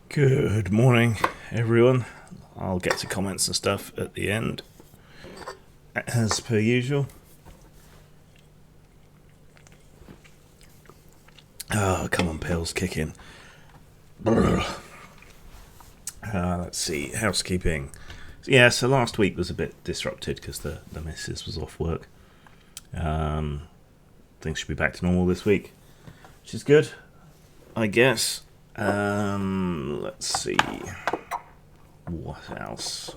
Good morning, everyone. I'll get to comments and stuff at the end, as per usual. Oh, come on, pills, kick in. Let's see, housekeeping. Yeah, so last week was a bit disrupted because the missus was off work. Things should be back to normal this week, which is good, I guess. Let's see. What else?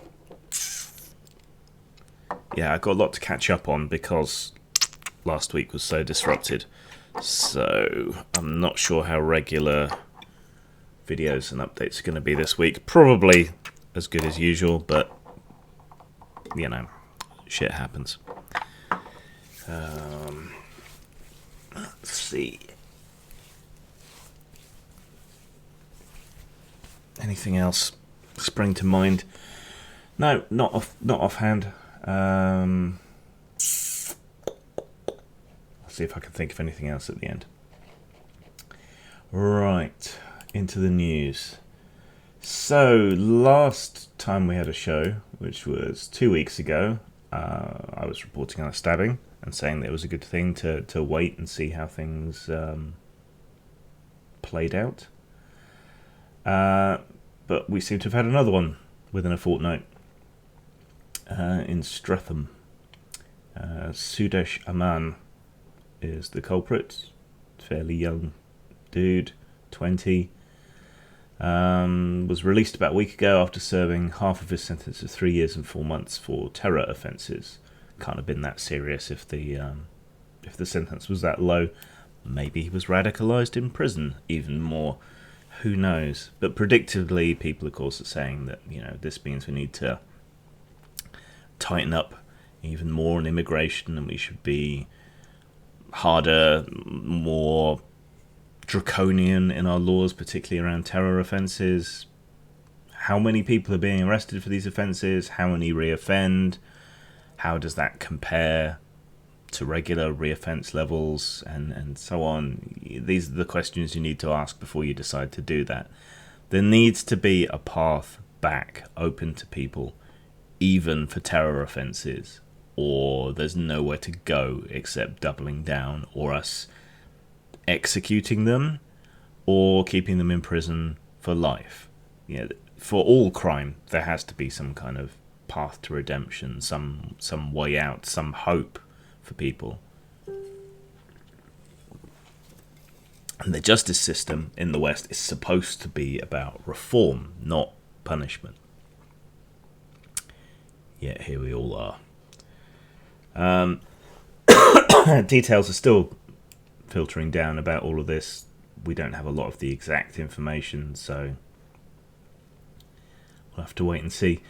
Yeah, I've got a lot to catch up on because last week was so disrupted. So I'm not sure how regular videos and updates are going to be this week. Probably as good as usual, but you know, shit happens. Let's see. Anything else spring to mind? No, not offhand. I'll see if I can think of anything else at the end. Right, into the news. So, last time we had a show, which was 2 weeks ago, I was reporting on a stabbing and saying that it was a good thing to wait and see how things played out. But we seem to have had another one within a fortnight in Streatham. Sudesh Aman is the culprit. Fairly young dude, 20. Was released about a week ago after serving half of his sentence of 3 years and 4 months for terror offences. Can't have been that serious if the sentence was that low. Maybe he was radicalised in prison even more. Who knows? But predictably, people, of course, are saying that, you know, this means we need to tighten up even more on immigration, and we should be harder, more draconian in our laws, particularly around terror offences. How many people are being arrested for these offences? How many reoffend? How does that compare to regular reoffence levels, and so on? These are the questions you need to ask before you decide to do that. There needs to be a path back open to people, even for terror offences, or there's nowhere to go except doubling down, or us executing them, or keeping them in prison for life. You know, for all crime, there has to be some kind of path to redemption, some way out, some hope for people. And the justice system in the West is supposed to be about reform, not punishment. Yet here we all are. Details are still filtering down about all of this. We don't have a lot of the exact information, so we'll have to wait and see.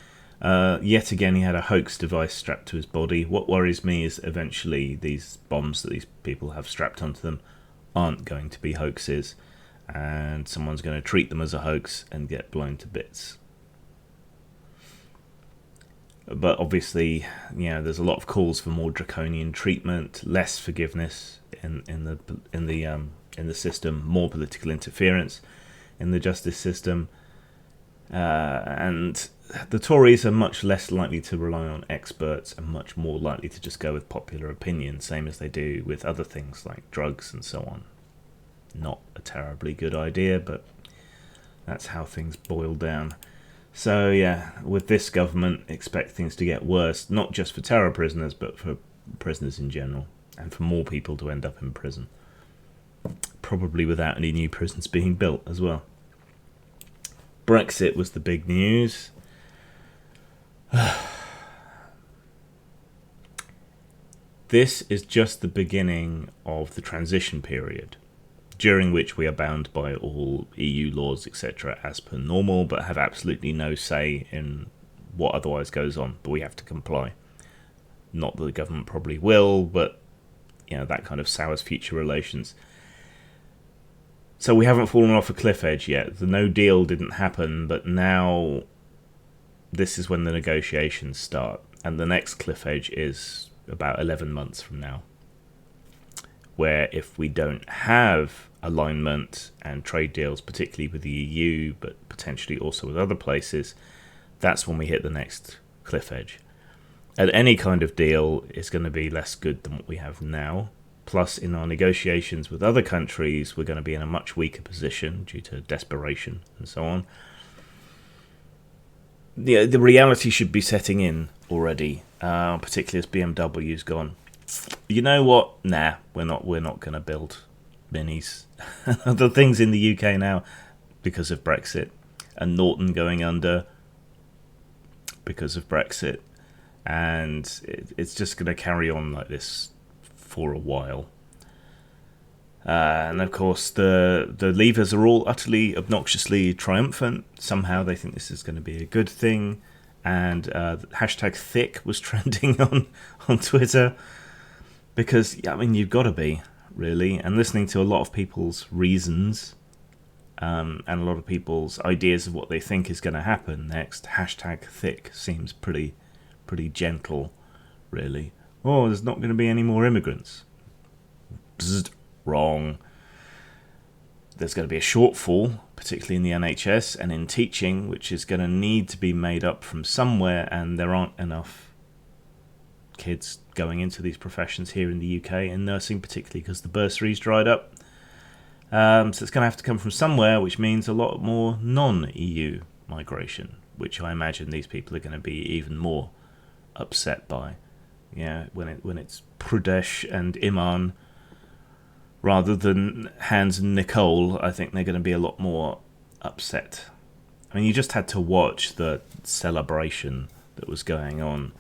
Yet again, he had a hoax device strapped to his body. What worries me is eventually these bombs that these people have strapped onto them aren't going to be hoaxes, and someone's going to treat them as a hoax and get blown to bits. But obviously, there's a lot of calls for more draconian treatment, less forgiveness in the system, more political interference in the justice system, and the Tories are much less likely to rely on experts and much more likely to just go with popular opinion, same as they do with other things like drugs and so on. Not a terribly good idea, but that's how things boil down. So yeah, with this government, expect things to get worse, not just for terror prisoners, but for prisoners in general, and for more people to end up in prison. Probably without any new prisons being built as well. Brexit was the big news. This is just the beginning of the transition period, during which we are bound by all EU laws, etc., as per normal, but have absolutely no say in what otherwise goes on, but we have to comply. Not that the government probably will, but that kind of sours future relations. So we haven't fallen off a cliff edge yet. The no deal didn't happen, but now this is when the negotiations start, and the next cliff edge is about 11 months from now, where if we don't have alignment and trade deals, particularly with the EU, but potentially also with other places, that's when we hit the next cliff edge. And any kind of deal is going to be less good than what we have now. Plus, in our negotiations with other countries, we're going to be in a much weaker position due to desperation and so on. The reality should be setting in already, particularly as BMW's gone, you know what? Nah, we're not going to build minis. The things in the UK now because of Brexit, and Norton going under because of Brexit, and it's just going to carry on like this for a while. And of course, the Leavers are all utterly obnoxiously triumphant. Somehow they think this is going to be a good thing, and hashtag thick was trending on Twitter, because you've got to be, really. And listening to a lot of people's reasons and a lot of people's ideas of what they think is going to happen next, hashtag thick seems pretty gentle, really. Oh, there's not going to be any more immigrants. Bzzzt, wrong. There's going to be a shortfall, particularly in the NHS and in teaching, which is going to need to be made up from somewhere, and there aren't enough kids going into these professions here in the UK, in nursing particularly, because the bursaries dried up. So it's going to have to come from somewhere, which means a lot more non-EU migration, which I imagine these people are going to be even more upset by. When it's Pradesh and Iman rather than Hans and Nicole, I think they're going to be a lot more upset. You just had to watch the celebration that was going on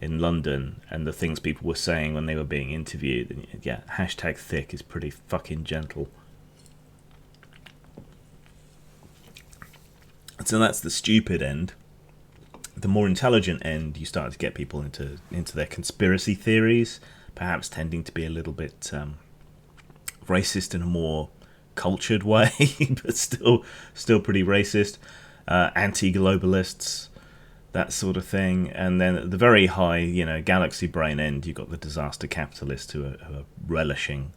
in London and the things people were saying when they were being interviewed. And yeah, hashtag thick is pretty fucking gentle. So that's the stupid end. The more intelligent end, you start to get people into their conspiracy theories, perhaps tending to be a little bit racist in a more cultured way, but still pretty racist. Anti-globalists, that sort of thing. And then at the very high, galaxy brain end, you've got the disaster capitalists who are relishing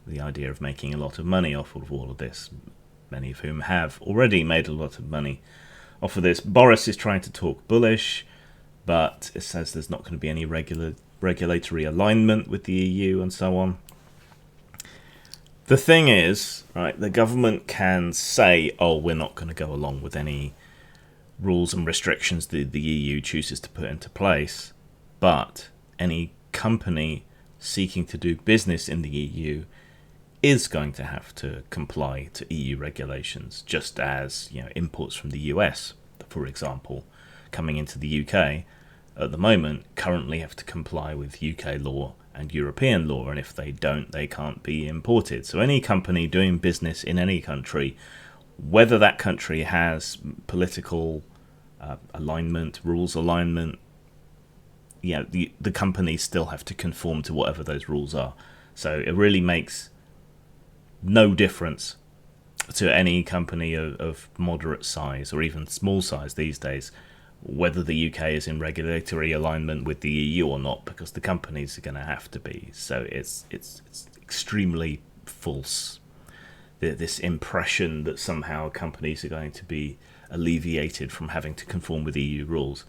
the idea of making a lot of money off of all of this, many of whom have already made a lot of money off of this. Boris is trying to talk bullish, but it says there's not going to be any regulatory alignment with the EU and so on. The thing is, right, the government can say, oh, we're not going to go along with any rules and restrictions that the EU chooses to put into place, but any company seeking to do business in the EU is going to have to comply to EU regulations, just as imports from the US, for example, coming into the UK at the moment currently have to comply with UK law and European law, and if they don't, they can't be imported. So any company doing business in any country, whether that country has political alignment, rules alignment, the companies still have to conform to whatever those rules are. So it really makes no difference to any company of moderate size or even small size these days whether the UK is in regulatory alignment with the EU or not, because the companies are going to have to be. So it's extremely false, this impression that somehow companies are going to be alleviated from having to conform with EU rules.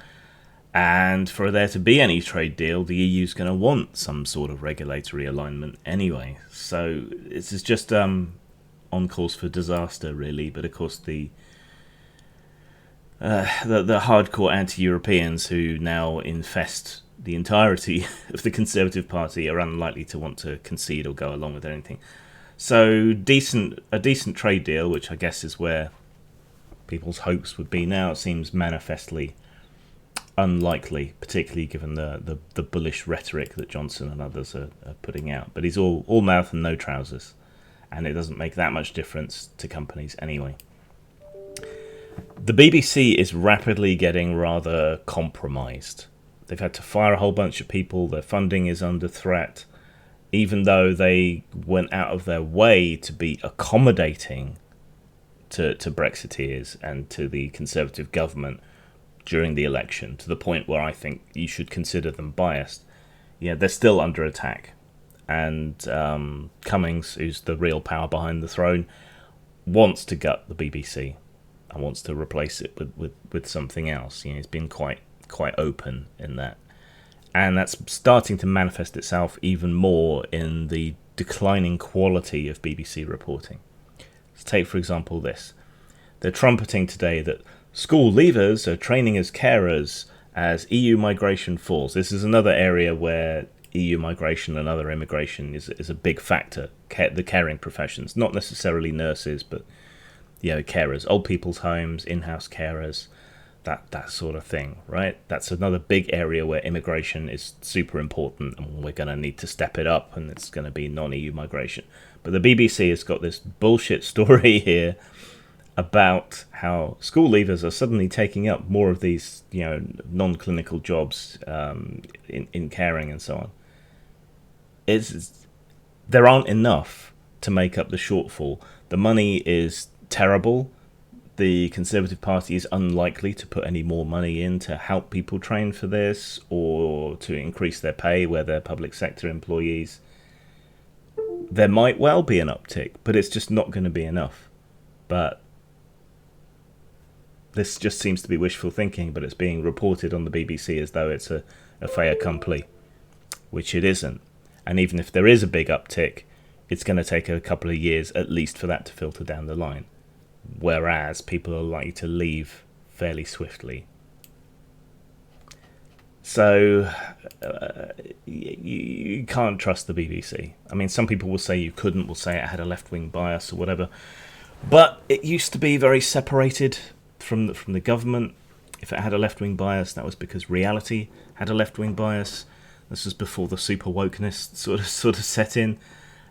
And for there to be any trade deal, the EU is going to want some sort of regulatory alignment anyway. So this is just on course for disaster, really. But of course, the hardcore anti-Europeans who now infest the entirety of the Conservative Party are unlikely to want to concede or go along with anything. So a decent trade deal, which I guess is where people's hopes would be now, it seems manifestly unlikely, particularly given the bullish rhetoric that Johnson and others are putting out. But he's all mouth and no trousers, and it doesn't make that much difference to companies anyway. The BBC is rapidly getting rather compromised. They've had to fire a whole bunch of people, their funding is under threat, even though they went out of their way to be accommodating to Brexiteers and to the Conservative government during the election, to the point where I think you should consider them biased. Yeah, they're still under attack. And Cummings, who's the real power behind the throne, wants to gut the BBC and wants to replace it with something else. You know, he's been quite open in that. And that's starting to manifest itself even more in the declining quality of BBC reporting. Let's take, for example, this. They're trumpeting today that school leavers are training as carers as EU migration falls. This is another area where EU migration and other immigration is a big factor. The caring professions, not necessarily nurses, but carers, old people's homes, in-house carers, that sort of thing, right? That's another big area where immigration is super important, and we're going to need to step it up, and it's going to be non-EU migration. But the BBC has got this bullshit story here about how school leavers are suddenly taking up more of these, non-clinical jobs in caring and so on. There aren't enough to make up the shortfall. The money is terrible. The Conservative Party is unlikely to put any more money in to help people train for this or to increase their pay where they're public sector employees. There might well be an uptick, but it's just not going to be enough. But this just seems to be wishful thinking, but it's being reported on the BBC as though it's a fait accompli, which it isn't. And even if there is a big uptick, it's going to take a couple of years at least for that to filter down the line. Whereas people are likely to leave fairly swiftly. So you can't trust the BBC. I mean, some people will say you couldn't, will say it had a left-wing bias or whatever. But it used to be very separated from the government. If it had a left-wing bias, that was because reality had a left-wing bias. This was before the super wokeness sort of set in.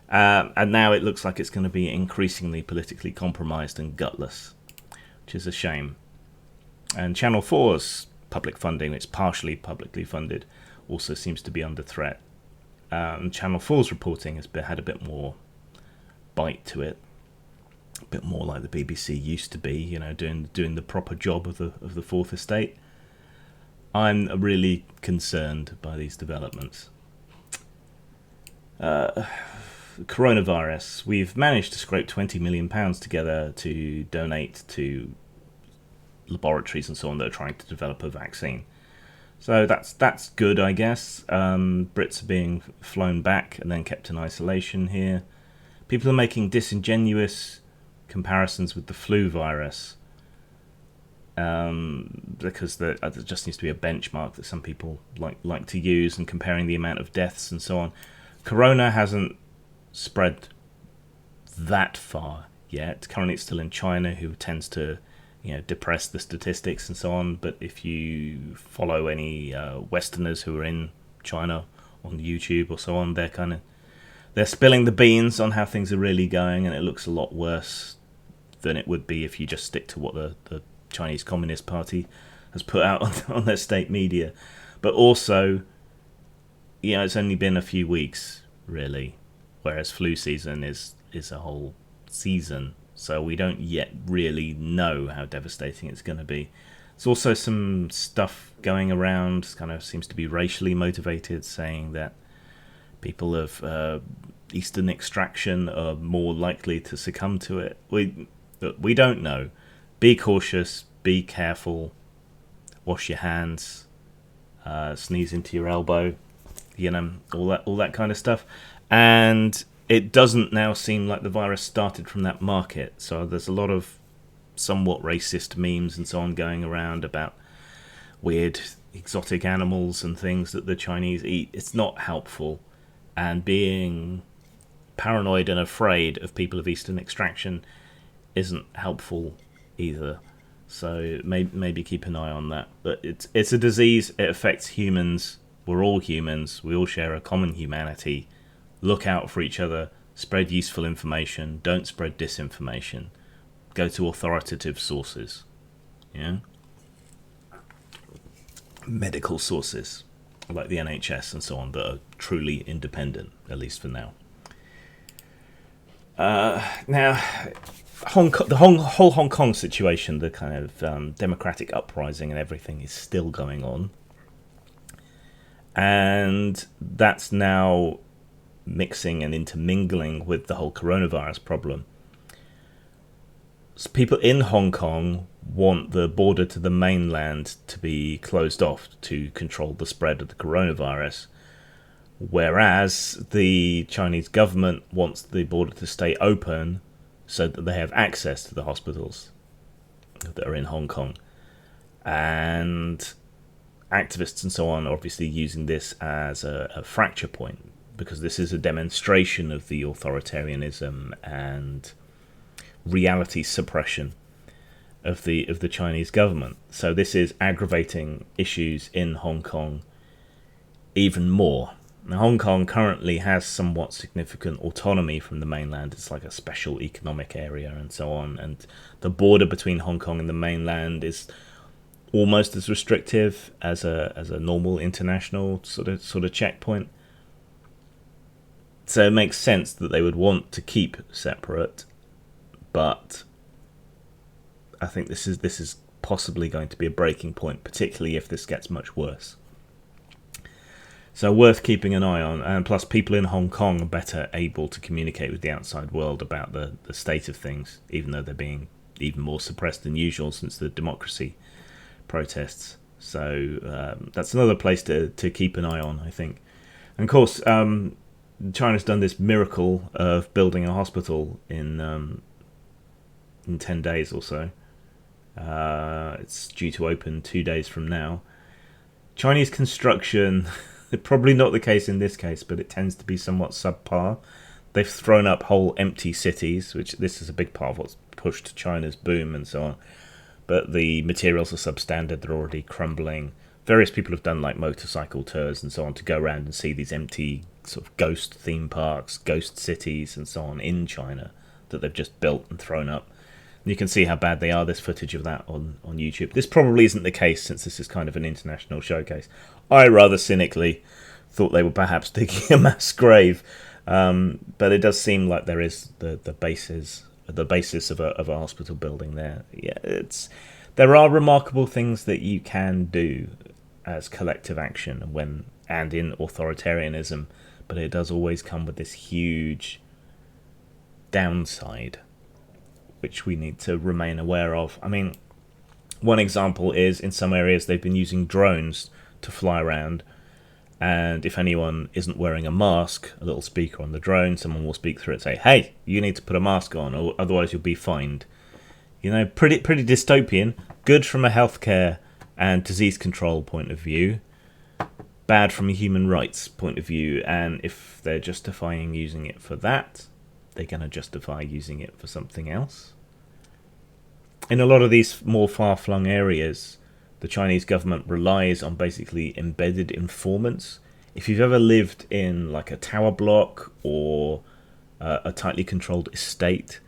And now it looks like it's going to be increasingly politically compromised and gutless, which is a shame. And Channel 4's public funding, it's partially publicly funded, also seems to be under threat. Channel 4's reporting has had a bit more bite to it, a bit more like the BBC used to be, doing the proper job of the Fourth Estate. I'm really concerned by these developments. Coronavirus. We've managed to scrape £20 million together to donate to laboratories and so on that are trying to develop a vaccine. So that's good, I guess. Brits are being flown back and then kept in isolation here. People are making disingenuous comparisons with the flu virus because there just needs to be a benchmark that some people like to use, and comparing the amount of deaths and so on. Corona hasn't spread that far yet. Currently it's still in China, who tends to depress the statistics and so on. But if you follow any Westerners who are in China on YouTube or so on, they're spilling the beans on how things are really going, and it looks a lot worse than it would be if you just stick to what the Chinese Communist Party has put out on their state media. But also, it's only been a few weeks really, whereas flu season is a whole season So we don't yet really know how devastating it's going to be. There's also some stuff going around, kind of seems to be racially motivated, saying that people of Eastern extraction are more likely to succumb to it. We don't know. Be cautious, be careful, wash your hands, sneeze into your elbow, all that kind of stuff. And it doesn't now seem like the virus started from that market. So there's a lot of somewhat racist memes and so on going around about weird exotic animals and things that the Chinese eat. It's not helpful. And being paranoid and afraid of people of Eastern extraction isn't helpful either. So maybe keep an eye on that. But it's a disease. It affects humans. We're all humans. We all share a common humanity. Look out for each other. Spread useful information. Don't spread disinformation. Go to authoritative sources. Yeah. Medical sources like the NHS and so on that are truly independent, at least for now. Now, the whole Hong Kong situation, the kind of democratic uprising and everything is still going on. And that's now mixing and intermingling with the whole coronavirus problem. So people in Hong Kong want the border to the mainland to be closed off to control the spread of the coronavirus, whereas the Chinese government wants the border to stay open so that they have access to the hospitals that are in Hong Kong. And activists and so on are obviously using this as a fracture point, because this is a demonstration of the authoritarianism and reality suppression of the Chinese government. So this is aggravating issues in Hong Kong even more. Now, Hong Kong currently has somewhat significant autonomy from the mainland. It's like a special economic area and so on, and the border between Hong Kong and the mainland is almost as restrictive as a normal international sort of checkpoint. So it makes sense that they would want to keep separate, but I think this is possibly going to be a breaking point, particularly if this gets much worse. So worth keeping an eye on, and plus people in Hong Kong are better able to communicate with the outside world about the state of things, even though they're being even more suppressed than usual since the democracy protests. So that's another place to keep an eye on, I think. And of course, China's done this miracle of building a hospital in 10 days or so. It's due to open 2 days from now. Chinese construction, probably not the case in this case, but it tends to be somewhat subpar. They've thrown up whole empty cities, which this is a big part of what's pushed China's boom and so on. But the materials are substandard, they're already crumbling. Various people have done like motorcycle tours and so on to go around and see these empty sort of ghost theme parks, ghost cities and so on in China that they've just built and thrown up. And you can see how bad they are. There's footage of that on YouTube. This probably isn't the case since this is kind of an international showcase. I rather cynically thought they were perhaps digging a mass grave. But it does seem like there is the basis of a hospital building there. Yeah, there are remarkable things that you can do as collective action and in authoritarianism, but it does always come with this huge downside, which we need to remain aware of. I mean, one example is in some areas they've been using drones to fly around, and if anyone isn't wearing a mask, a little speaker on the drone, someone will speak through it and say, hey, you need to put a mask on, or otherwise you'll be fined. You know, pretty dystopian, good from a healthcare and disease control point of view, bad from a human rights point of view, and if they're justifying using it for that, they're going to justify using it for something else. In a lot of these more far-flung areas, the Chinese government relies on basically embedded informants. If you've ever lived in like a tower block or a tightly controlled estate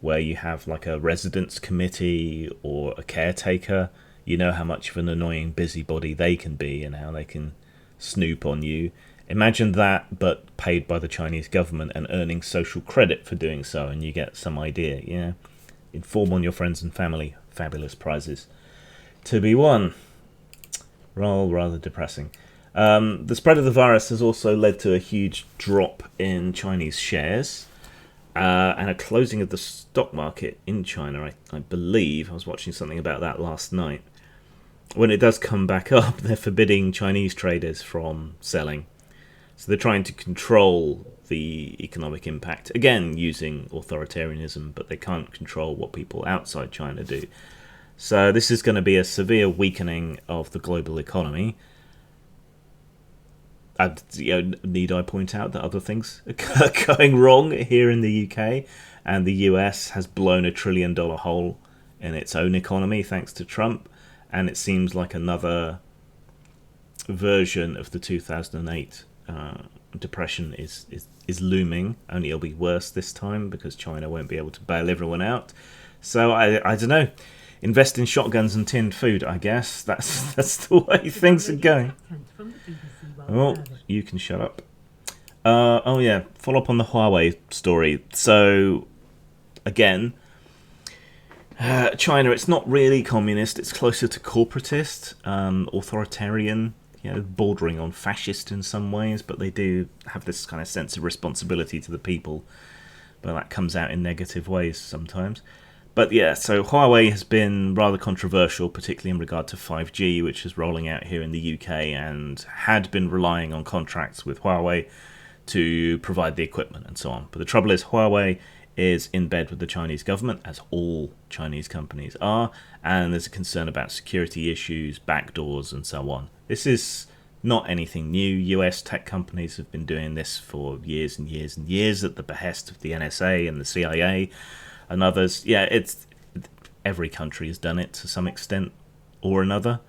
where you have like a residence committee or a caretaker, you know how much of an annoying busybody they can be and how they can snoop on you. Imagine that, but paid by the Chinese government and earning social credit for doing so, and you get some idea. Yeah, inform on your friends and family. Fabulous prizes to be won. Rather depressing. The spread of the virus has also led to a huge drop in Chinese shares and a closing of the stock market in China, I believe. I was watching something about that last night. When it does come back up, they're forbidding Chinese traders from selling. So they're trying to control the economic impact, again using authoritarianism, but they can't control what people outside China do. So this is going to be a severe weakening of the global economy. And, need I point out that other things are going wrong here in the UK, and the US has blown $1 trillion hole in its own economy thanks to Trump, and it seems like another version of the 2008 depression is looming. Only it'll be worse this time because China won't be able to bail everyone out. So I don't know. Invest in shotguns and tinned food, I guess. That's the way things are going. Oh, you can shut up. Oh yeah, follow up on the Huawei story. So, again, China, it's not really communist. It's closer to corporatist, authoritarian, bordering on fascist in some ways, but they do have this kind of sense of responsibility to the people. But that comes out in negative ways sometimes. But yeah, so Huawei has been rather controversial, particularly in regard to 5G, which is rolling out here in the UK, and had been relying on contracts with Huawei to provide the equipment and so on. But the trouble is, Huawei is in bed with the Chinese government, as all Chinese companies are, and there's a concern about security issues, backdoors, and so on. This is not anything new. US tech companies have been doing this for years and years and years at the behest of the NSA and the CIA and others. Yeah, every country has done it to some extent or another.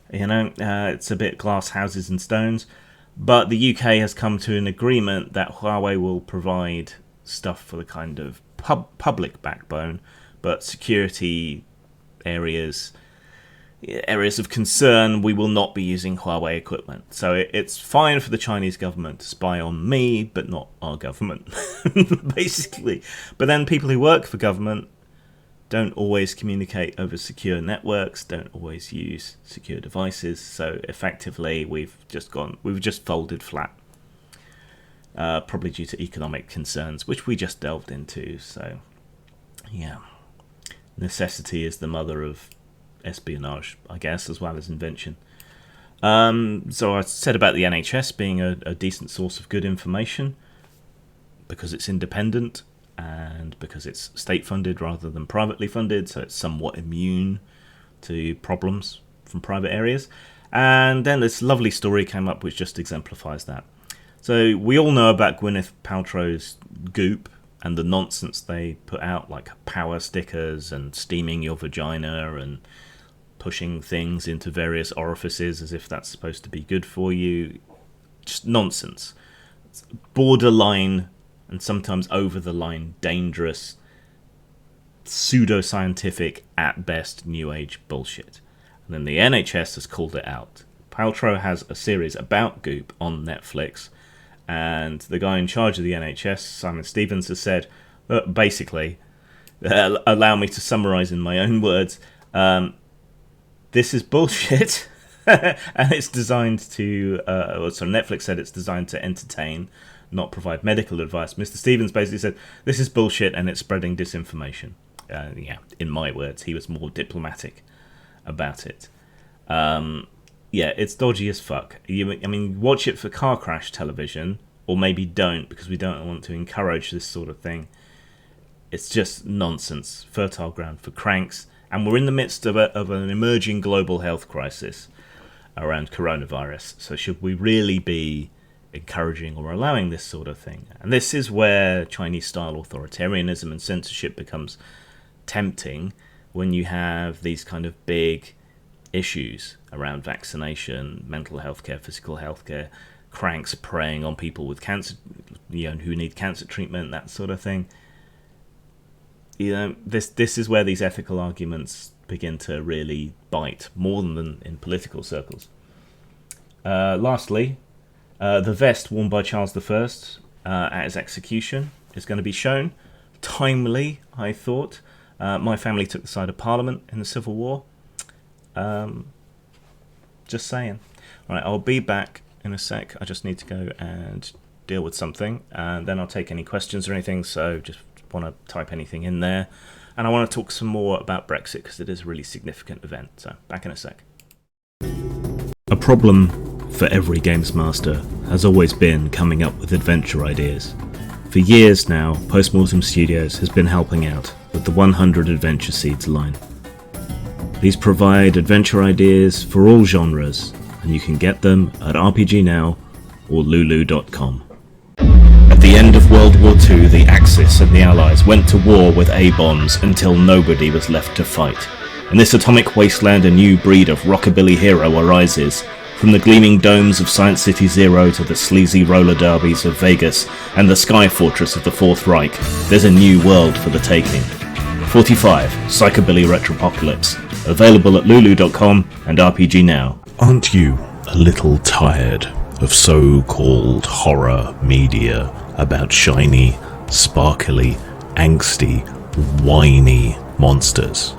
It's a bit glass houses and stones. But the UK has come to an agreement that Huawei will provide stuff for the kind of public backbone, but security areas of concern, we will not be using Huawei equipment. So it's fine for the Chinese government to spy on me, but not our government, basically. But then people who work for government don't always communicate over secure networks, don't always use secure devices. So effectively, we've just folded flat, probably due to economic concerns, which we just delved into. So, yeah, necessity is the mother of espionage, I guess, as well as invention. So I said about the NHS being a decent source of good information because it's independent and because it's state-funded rather than privately funded, so it's somewhat immune to problems from private areas. And then this lovely story came up which just exemplifies that. So we all know about Gwyneth Paltrow's Goop and the nonsense they put out, like power stickers and steaming your vagina and pushing things into various orifices as if that's supposed to be good for you. Just nonsense. It's borderline and sometimes over the line dangerous, pseudoscientific, at best, new age bullshit. And then the NHS has called it out. Paltrow has a series about Goop on Netflix, and the guy in charge of the NHS, Simon Stevens, has said, basically, allow me to summarise in my own words, this is bullshit, and it's designed to, Netflix said it's designed to entertain, not provide medical advice. Mr. Stevens basically said, this is bullshit and it's spreading disinformation. In my words, he was more diplomatic about it. It's dodgy as fuck. Watch it for car crash television, or maybe don't, because we don't want to encourage this sort of thing. It's just nonsense, fertile ground for cranks, and we're in the midst of an emerging global health crisis around coronavirus. So should we really be encouraging or allowing this sort of thing? And this is where Chinese-style authoritarianism and censorship becomes tempting, when you have these kind of big issues around vaccination, mental health care, physical health care, cranks preying on people with cancer, who need cancer treatment, that sort of thing. This is where these ethical arguments begin to really bite, more than in political circles. Lastly, the vest worn by Charles I at his execution is going to be shown timely, I thought. My family took the side of Parliament in the Civil War. Just saying. Right, I'll be back in a sec. I just need to go and deal with something, and then I'll take any questions or anything, so just want to type anything in there. And I want to talk some more about Brexit, because it is a really significant event. So, back in a sec. A problem for every games master has always been coming up with adventure ideas. For years now, Postmortem Studios has been helping out with the 100 Adventure Seeds line. These provide adventure ideas for all genres, and you can get them at RPG Now or Lulu.com. At the end of World War II, the Axis and the Allies went to war with A-bombs until nobody was left to fight. In this atomic wasteland, a new breed of rockabilly hero arises. From the gleaming domes of Science City Zero to the sleazy roller derbies of Vegas and the sky fortress of the Fourth Reich, there's a new world for the taking. 45 Psychobilly Retropocalypse, available at Lulu.com and RPG Now. Aren't you a little tired of so-called horror media about shiny, sparkly, angsty, whiny monsters?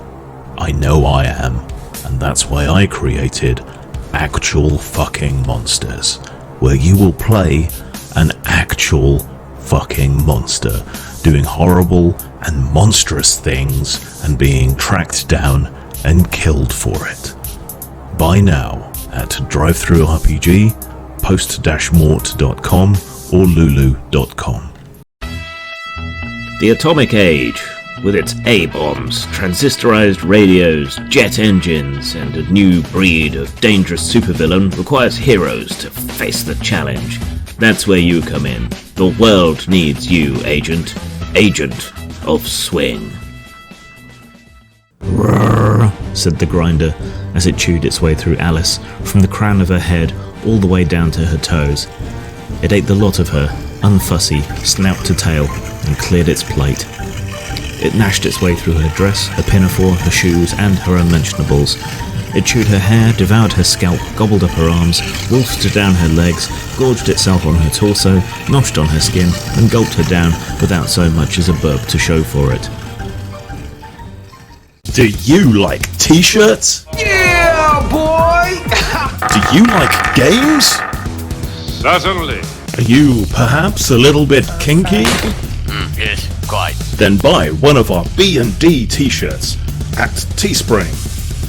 I know I am, and that's why I created Actual Fucking Monsters, where you will play an actual fucking monster doing horrible and monstrous things and being tracked down and killed for it. Buy now at DriveThruRPG, post-mort.com or lulu.com. The Atomic Age, with its A-bombs, transistorized radios, jet engines, and a new breed of dangerous supervillain, requires heroes to face the challenge. That's where you come in. The world needs you, Agent. Agent of Swing. Roar, said the grinder as it chewed its way through Alice, from the crown of her head all the way down to her toes. It ate the lot of her, unfussy, snout to tail, and cleared its plate. It gnashed its way through her dress, her pinafore, her shoes, and her unmentionables. It chewed her hair, devoured her scalp, gobbled up her arms, wolfed down her legs, gorged itself on her torso, noshed on her skin, and gulped her down without so much as a burp to show for it. do you like t-shirts? Yeah, boy! Do you like games? Certainly. Are you perhaps a little bit kinky? Yes, quite. Then buy one of our B&D t-shirts at Teespring.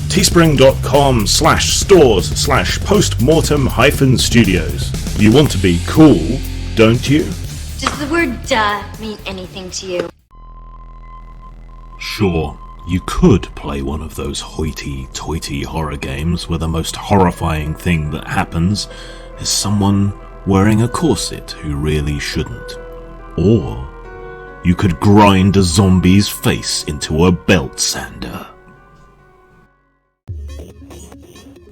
Teespring.com/stores/postmortem-studios. You want to be cool, don't you? Does the word duh mean anything to you? Sure, you could play one of those hoity-toity horror games where the most horrifying thing that happens is someone wearing a corset who really shouldn't. Or you could grind a zombie's face into a belt sander.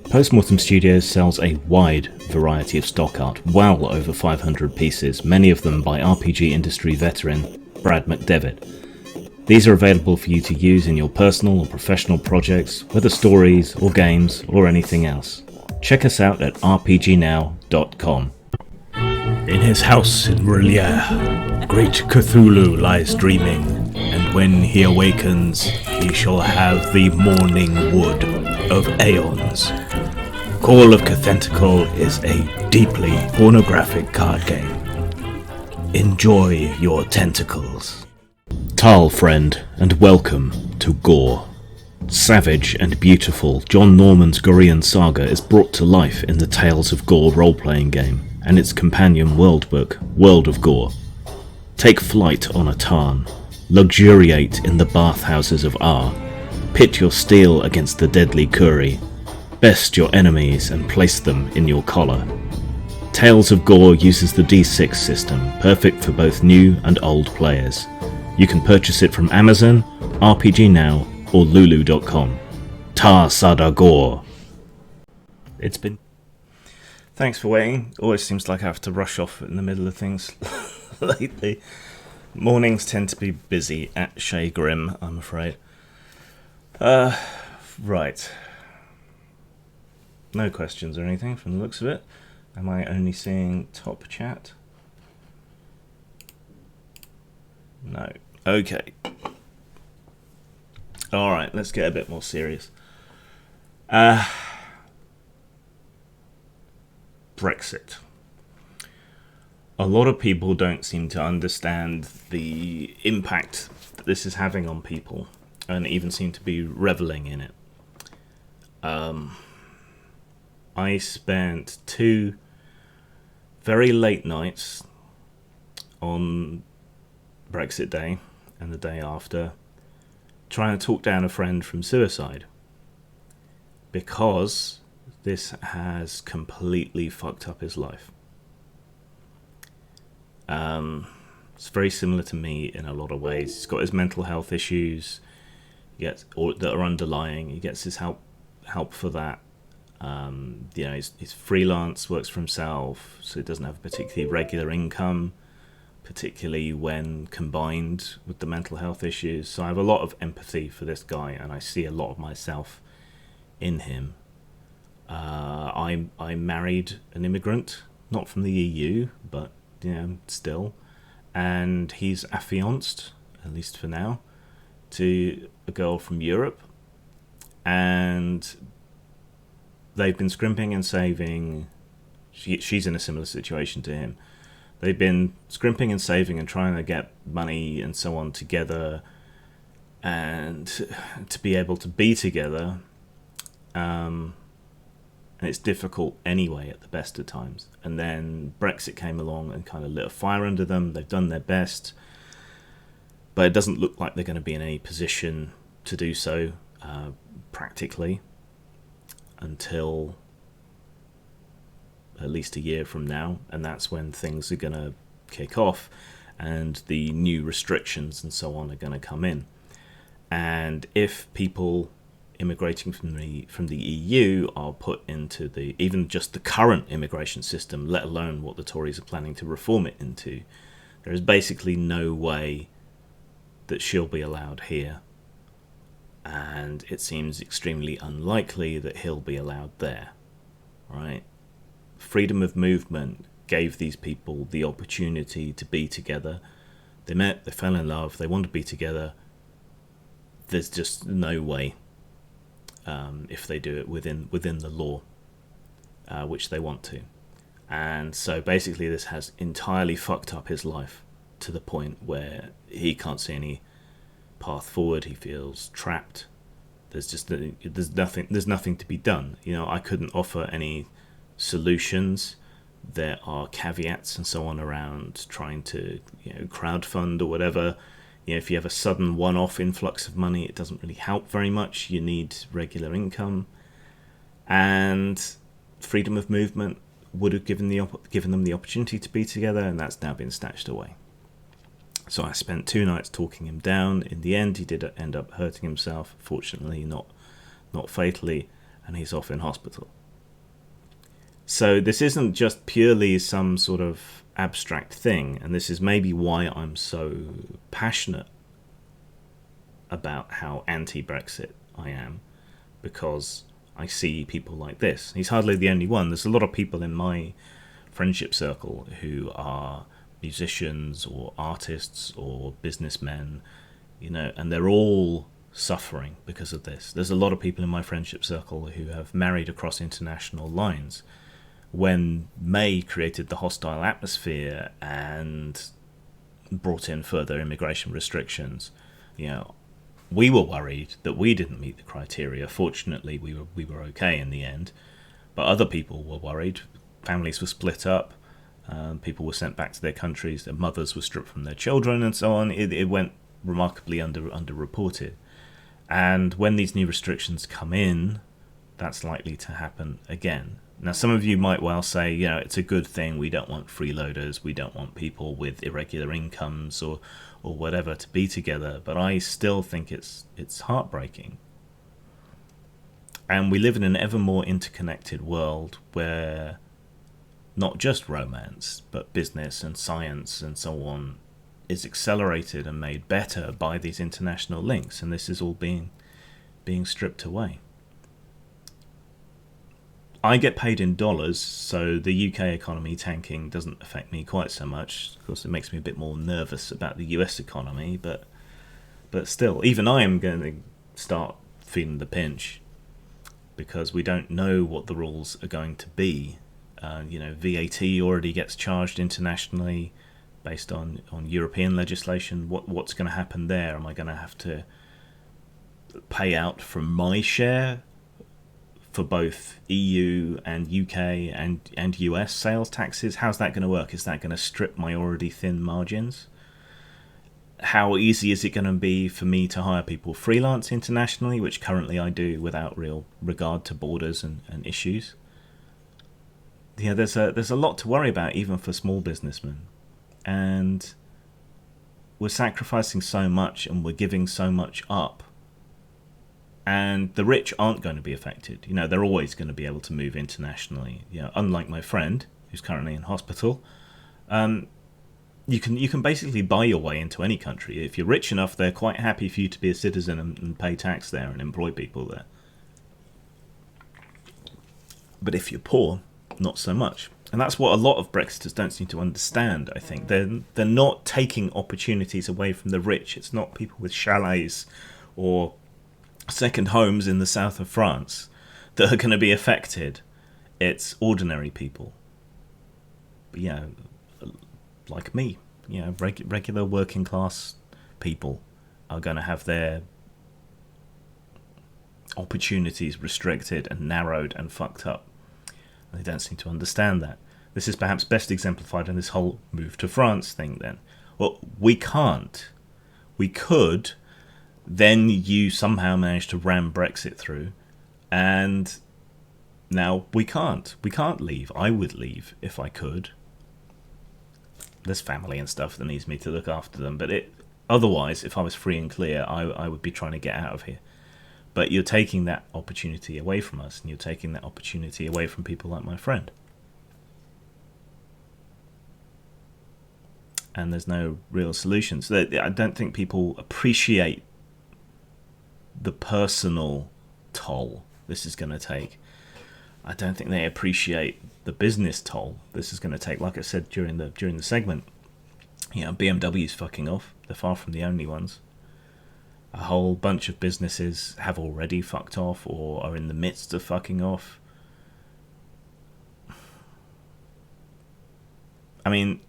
Postmortem Studios sells a wide variety of stock art, well over 500 pieces, many of them by RPG industry veteran Brad McDevitt. These are available for you to use in your personal or professional projects, whether stories or games or anything else. Check us out at rpgnow.com. In his house in Relier, great Cthulhu lies dreaming, and when he awakens, he shall have the morning wood of aeons. Call of Cthulhu is a deeply pornographic card game. Enjoy your tentacles. Tal, friend, and welcome to Gore. Savage and beautiful, John Norman's Gorean saga is brought to life in the Tales of Gore role-playing game and its companion world book, World of Gore. Take flight on a tarn, luxuriate in the bathhouses of Ar, pit your steel against the deadly Kuri, best your enemies and place them in your collar. Tales of Gore uses the D6 system, perfect for both new and old players. You can purchase it from Amazon, RPG Now, or Lulu.com. Tar Sada Gore. It's been... Thanks for waiting. Always seems like I have to rush off in the middle of things lately. Mornings tend to be busy at Shea Grim, I'm afraid. Right. No questions or anything from the looks of it. Am I only seeing top chat? No. Okay. All right, let's get a bit more serious. Brexit. A lot of people don't seem to understand the impact that this is having on people, and even seem to be reveling in it. I spent 2 very late nights on Brexit Day and the day after trying to talk down a friend from suicide, because this has completely fucked up his life. It's very similar to me in a lot of ways. He's got his mental health issues, that are underlying. He gets his help for that. He's freelance, works for himself, so he doesn't have a particularly regular income, particularly when combined with the mental health issues. So I have a lot of empathy for this guy, and I see a lot of myself in him. I married an immigrant, not from the EU, but still, and he's affianced, at least for now, to a girl from Europe, and they've been scrimping and saving. She's in a similar situation to him. They've been scrimping and saving and trying to get money and so on together, and to be able to be together. And it's difficult anyway at the best of times. And then Brexit came along and kind of lit a fire under them. They've done their best, but it doesn't look like they're going to be in any position to do so practically until at least a year from now. And that's when things are going to kick off and the new restrictions and so on are going to come in. And if people immigrating from the EU are put into even just the current immigration system, let alone what the Tories are planning to reform it into, there is basically no way that she'll be allowed here, and it seems extremely unlikely that he'll be allowed there. Right? Freedom of movement gave these people the opportunity to be together. They met, they fell in love, they want to be together. There's just no way, if they do it within the law, which they want to. And so basically this has entirely fucked up his life to the point where he can't see any path forward. He feels trapped. There's nothing to be done. I couldn't offer any solutions. There are caveats and so on around trying to crowdfund or whatever. If you have a sudden one-off influx of money, it doesn't really help very much. You need regular income, and freedom of movement would have given them the opportunity to be together, and that's now been snatched away. So I spent 2 nights talking him down. In the end, he did end up hurting himself. Fortunately, not fatally, and he's off in hospital. So this isn't just purely some sort of abstract thing, and this is maybe why I'm so passionate about how anti-Brexit I am, because I see people like this. He's hardly the only one. There's a lot of people in my friendship circle who are musicians or artists or businessmen, and they're all suffering because of this. There's a lot of people in my friendship circle who have married across international lines. When May created the hostile atmosphere and brought in further immigration restrictions, we were worried that we didn't meet the criteria. Fortunately, we were okay in the end, but other people were worried. Families were split up. People were sent back to their countries. Their mothers were stripped from their children, and so on. It went remarkably underreported. And when these new restrictions come in, that's likely to happen again. Now, some of you might well say, it's a good thing. We don't want freeloaders. We don't want people with irregular incomes or whatever to be together. But I still think it's heartbreaking. And we live in an ever more interconnected world where not just romance, but business and science and so on is accelerated and made better by these international links. And this is all being stripped away. I get paid in dollars, so the UK economy tanking doesn't affect me quite so much. Of course, it makes me a bit more nervous about the US economy, but But still, even I am going to start feeling the pinch, because we don't know what the rules are going to be. VAT already gets charged internationally based on European legislation. What's going to happen there? Am I going to have to pay out from my share for both EU and UK and US sales taxes? How's that going to work? Is that going to strip my already thin margins? How easy is it going to be for me to hire people freelance internationally, which currently I do without real regard to borders and issues? Yeah, there's a lot to worry about, even for small businessmen. And we're sacrificing so much and we're giving so much up. And the rich aren't going to be affected. They're always going to be able to move internationally. Unlike my friend, who's currently in hospital, you can basically buy your way into any country. If you're rich enough, they're quite happy for you to be a citizen and pay tax there and employ people there. But if you're poor, not so much. And that's what a lot of Brexiters don't seem to understand, I think. They're not taking opportunities away from the rich. It's not people with chalets or second homes in the south of France that are going to be affected. It's ordinary people. But, like me, regular working class people are going to have their opportunities restricted and narrowed and fucked up. They don't seem to understand that. This is perhaps best exemplified in this whole move to France thing then. Well, we can't. We could, then you somehow managed to ram Brexit through, and now we can't. We can't leave. I would leave if I could. There's family and stuff that needs me to look after them, but otherwise, if I was free and clear, I would be trying to get out of here. But you're taking that opportunity away from us, and you're taking that opportunity away from people like my friend. And there's no real solutions. I don't think people appreciate the personal toll this is going to take. I don't think they appreciate the business toll this is going to take. Like I said during the segment, BMW's fucking off. They're far from the only ones. A whole bunch of businesses have already fucked off or are in the midst of fucking off. I mean,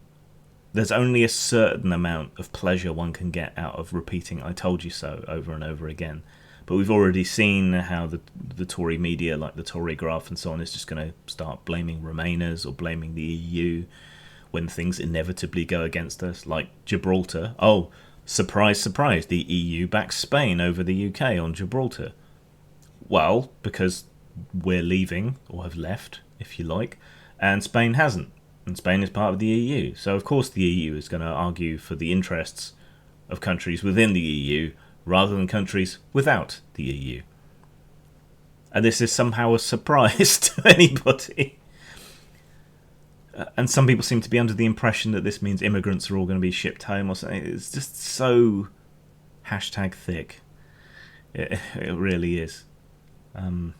there's only a certain amount of pleasure one can get out of repeating "I told you so" over and over again. But we've already seen how the Tory media, like the Tory Graph and so on, is just going to start blaming Remainers or blaming the EU when things inevitably go against us, like Gibraltar. Oh, surprise, surprise, the EU backs Spain over the UK on Gibraltar. Well, because we're leaving, or have left, if you like, and Spain hasn't. And Spain is part of the EU. So, of course, the EU is going to argue for the interests of countries within the EU rather than countries without the EU. And this is somehow a surprise to anybody. And some people seem to be under the impression that this means immigrants are all going to be shipped home or something. It's just so #thick. It really is. And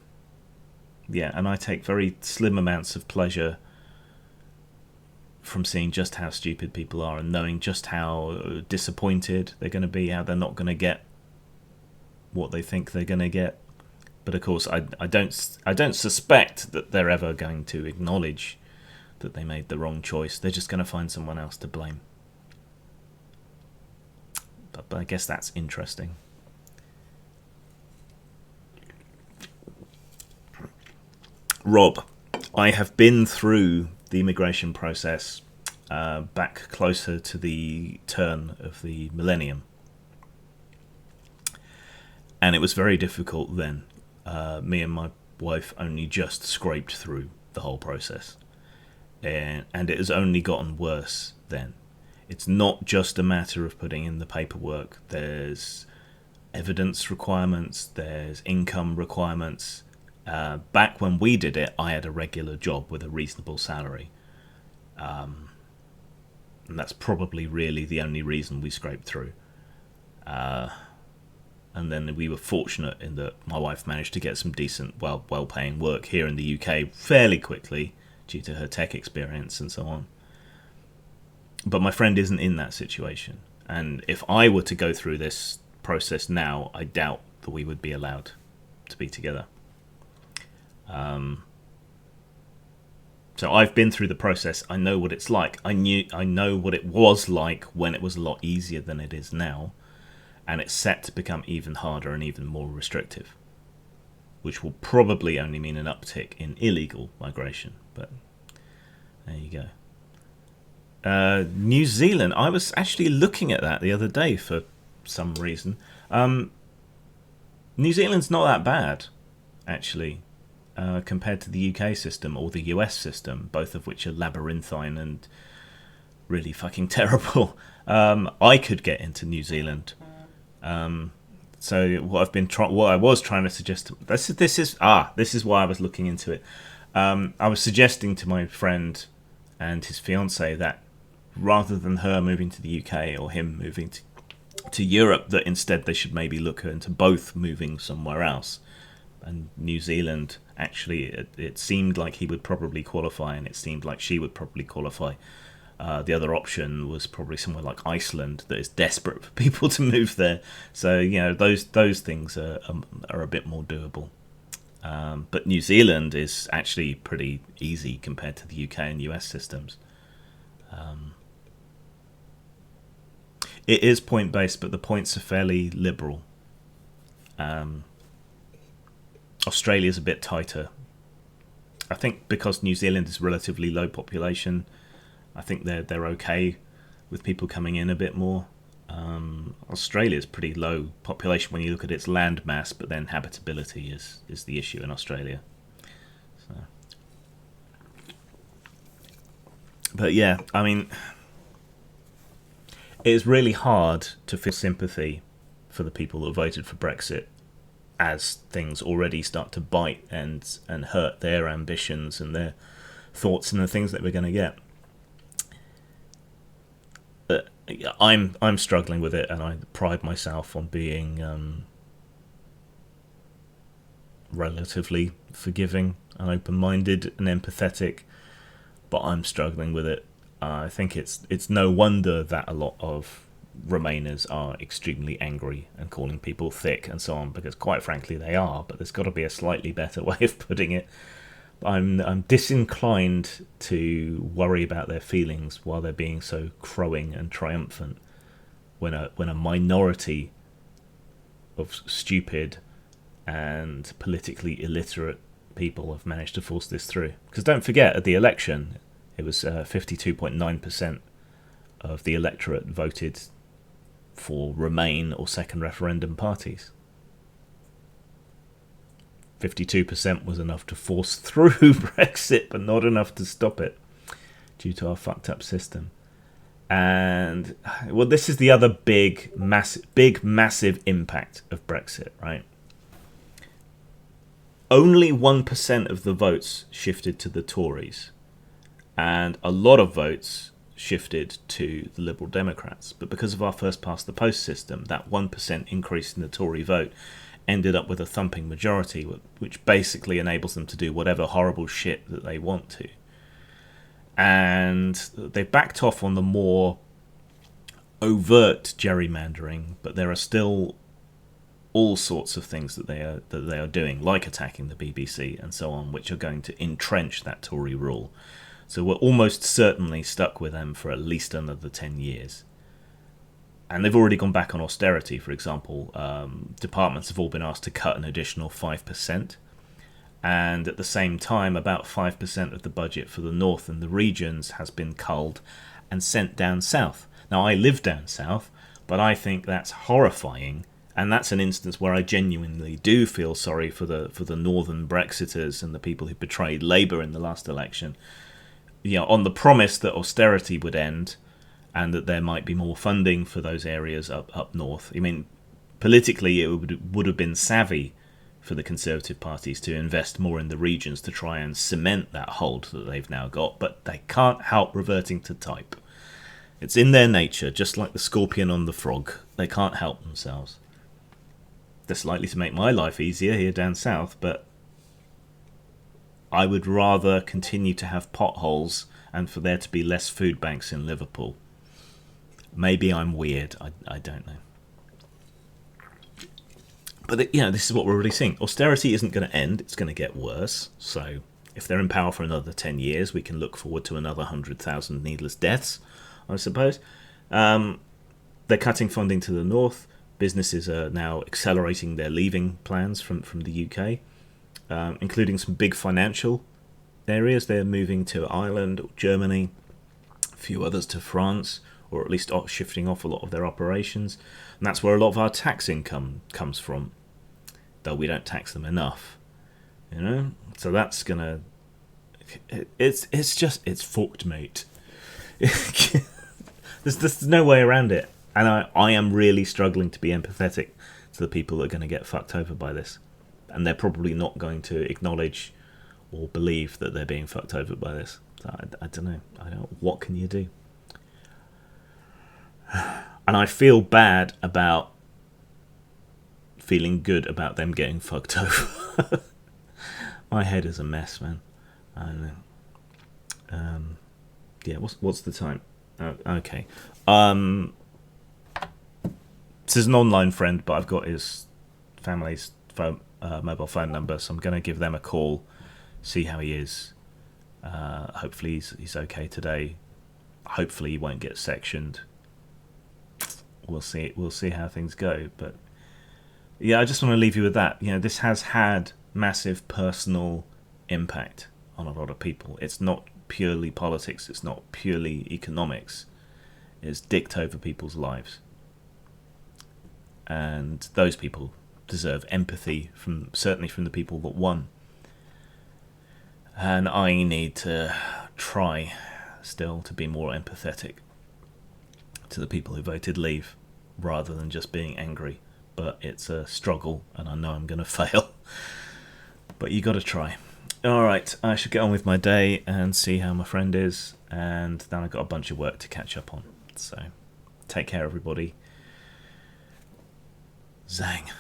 I take very slim amounts of pleasure from seeing just how stupid people are and knowing just how disappointed they're going to be, how they're not going to get what they think they're going to get. But of course, I don't suspect that they're ever going to acknowledge that they made the wrong choice. They're just going to find someone else to blame. But I guess that's interesting. Rob, I have been through the immigration process back closer to the turn of the millennium. And it was very difficult then. Me and my wife only just scraped through the whole process. And it has only gotten worse then. It's not just a matter of putting in the paperwork. There's evidence requirements, there's income requirements. Back when we did it, I had a regular job with a reasonable salary. And that's probably really the only reason we scraped through. And then we were fortunate in that my wife managed to get some decent, well-paying work here in the UK fairly quickly due to her tech experience and so on. But my friend isn't in that situation. And if I were to go through this process now, I doubt that we would be allowed to be together. So I've been through the process. I know what it's like. I know what it was like when it was a lot easier than it is now, and it's set to become even harder and even more restrictive, which will probably only mean an uptick in illegal migration. But there you go. New Zealand. I was actually looking at that the other day for some reason. New Zealand's not that bad, actually. Compared to the UK system or the US system, both of which are labyrinthine and really fucking terrible. I could get into New Zealand. So what I was trying to suggest, this is why I was looking into it. I was suggesting to my friend and his fiance that rather than her moving to the UK or him moving to Europe, that instead they should maybe look into both moving somewhere else. And New Zealand, actually, it seemed like he would probably qualify, and it seemed like she would probably qualify. The other option was probably somewhere like Iceland that is desperate for people to move there. So, those things are a bit more doable. But New Zealand is actually pretty easy compared to the UK and US systems. It is point-based, but the points are fairly liberal. Australia's a bit tighter. I think because New Zealand is relatively low population, I think they're okay with people coming in a bit more. Australia's pretty low population when you look at its land mass, but then habitability is the issue in Australia. So. But yeah, I mean, it is really hard to feel sympathy for the people that voted for Brexit, as things already start to bite and hurt their ambitions and their thoughts and the things that we're going to get. But I'm struggling with it, and I pride myself on being relatively forgiving and open-minded and empathetic, but I'm struggling with it. I think it's no wonder that a lot of Remainers are extremely angry and calling people thick and so on, because quite frankly they are, but there's got to be a slightly better way of putting it. I'm disinclined to worry about their feelings while they're being so crowing and triumphant when a minority of stupid and politically illiterate people have managed to force this through. Because don't forget, at the election it was 52.9% of the electorate voted for Remain or second referendum parties. 52% was enough to force through Brexit, but not enough to stop it due to our fucked up system. And well, this is the other big massive impact of Brexit, right? Only 1% of the votes shifted to the Tories, and a lot of votes shifted to the Liberal Democrats. But because of our first past the post system, that 1% increase in the Tory vote ended up with a thumping majority, which basically enables them to do whatever horrible shit that they want to. And they backed off on the more overt gerrymandering, but there are still all sorts of things that they are doing, like attacking the BBC and so on, which are going to entrench that Tory rule. So we're almost certainly stuck with them for at least another 10 years. And they've already gone back on austerity, for example. Departments have all been asked to cut an additional 5%. And at the same time, about 5% of the budget for the north and the regions has been culled and sent down south. Now, I live down south, but I think that's horrifying. And that's an instance where I genuinely do feel sorry for the northern Brexiters and the people who betrayed Labour in the last election. On the promise that austerity would end and that there might be more funding for those areas up north. I mean, politically, it would have been savvy for the Conservative parties to invest more in the regions to try and cement that hold that they've now got, but they can't help reverting to type. It's in their nature, just like the scorpion on the frog. They can't help themselves. That's likely to make my life easier here down south, but I would rather continue to have potholes and for there to be less food banks in Liverpool. Maybe I'm weird, I don't know. But this is what we're already seeing. Austerity isn't going to end; it's going to get worse. So, if they're in power for another 10 years, we can look forward to another 100,000 needless deaths, I suppose. They're cutting funding to the north. Businesses are now accelerating their leaving plans from the UK, including some big financial areas. They're moving to Ireland, or Germany, a few others to France, or at least shifting off a lot of their operations. And that's where a lot of our tax income comes from, though we don't tax them enough. So that's gonna... It's fucked, mate. There's no way around it. And I am really struggling to be empathetic to the people that are going to get fucked over by this. And they're probably not going to acknowledge or believe that they're being fucked over by this. So I don't know. What can you do? And I feel bad about feeling good about them getting fucked over. My head is a mess, man. I don't know. Yeah, what's the time? Okay. This is an online friend, but I've got his family's mobile phone number, so I'm going to give them a call, see how he is. Hopefully he's okay today. Hopefully he won't get sectioned. We'll see how things go. But yeah, I just want to leave you with that. This has had massive personal impact on a lot of people. It's not purely politics. It's not purely economics. It's dicked over people's lives. And those people deserve empathy, certainly from the people that won. And I need to try still to be more empathetic to the people who voted leave, rather than just being angry. But it's a struggle, and I know I'm going to fail. But you got to try. Alright, I should get on with my day and see how my friend is, and then I've got a bunch of work to catch up on. So, take care, everybody. Zang.